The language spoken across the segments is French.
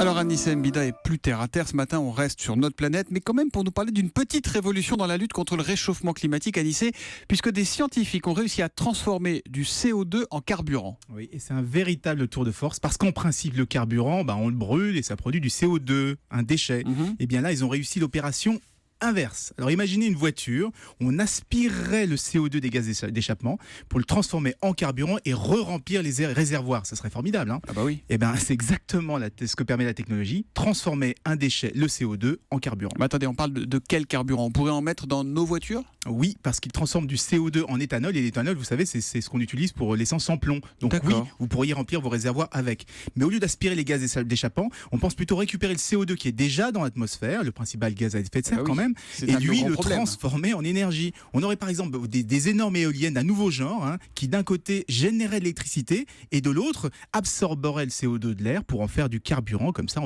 Alors Anissa Mbida est plus terre à terre. Ce matin, on reste sur notre planète, mais quand même pour nous parler d'une petite révolution dans la lutte contre le réchauffement climatique, Anissa, puisque des scientifiques ont réussi à transformer du CO2 en carburant. Oui, et c'est un véritable tour de force parce qu'en principe, le carburant, on le brûle et ça produit du CO2, un déchet. Et bien là, ils ont réussi l'opération inverse. Alors imaginez une voiture, on aspirerait le CO2 des gaz d'échappement pour le transformer en carburant et re-remplir les réservoirs. Ça serait formidable, hein ? Ah bah oui. Et bien c'est exactement ce que permet la technologie, transformer un déchet, le CO2, en carburant. Mais attendez, on parle de quel carburant ? On pourrait en mettre dans nos voitures ? Oui, parce qu'il transforme du CO2 en éthanol et l'éthanol, vous savez, c'est ce qu'on utilise pour l'essence sans plomb. Donc oui, vous pourriez remplir vos réservoirs avec. Mais au lieu d'aspirer les gaz d'échappement, on pense plutôt récupérer le CO2 qui est déjà dans l'atmosphère, le principal gaz à effet de serre quand même, et lui le transformer en énergie. On aurait par exemple des énormes éoliennes d'un nouveau genre qui d'un côté généraient de l'électricité et de l'autre absorberaient le CO2 de l'air pour en faire du carburant. Comme ça,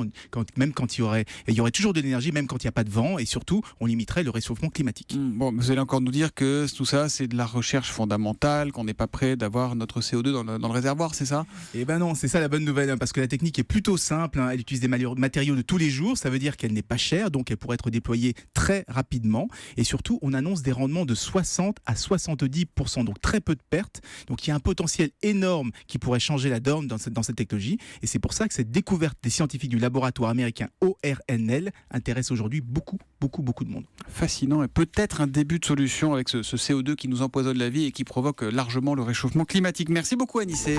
même quand il y aurait toujours de l'énergie, même quand il n'y a pas de vent, et surtout on limiterait le réchauffement climatique. Bon, vous allez encore nous dire que tout ça c'est de la recherche fondamentale, qu'on n'est pas prêt d'avoir notre CO2 dans le réservoir, c'est ça ? Eh ben non, c'est ça la bonne nouvelle, parce que la technique est plutôt simple, elle utilise des matériaux de tous les jours, ça veut dire qu'elle n'est pas chère, donc elle pourrait être déployée très rapidement, et surtout on annonce des rendements de 60 à 70%, donc très peu de pertes, donc il y a un potentiel énorme qui pourrait changer la donne dans cette technologie, et c'est pour ça que cette découverte des scientifiques du laboratoire américain ORNL intéresse aujourd'hui beaucoup de monde. Fascinant, et peut-être un début de solution avec ce CO2 qui nous empoisonne la vie et qui provoque largement le réchauffement climatique. Merci beaucoup Anissa.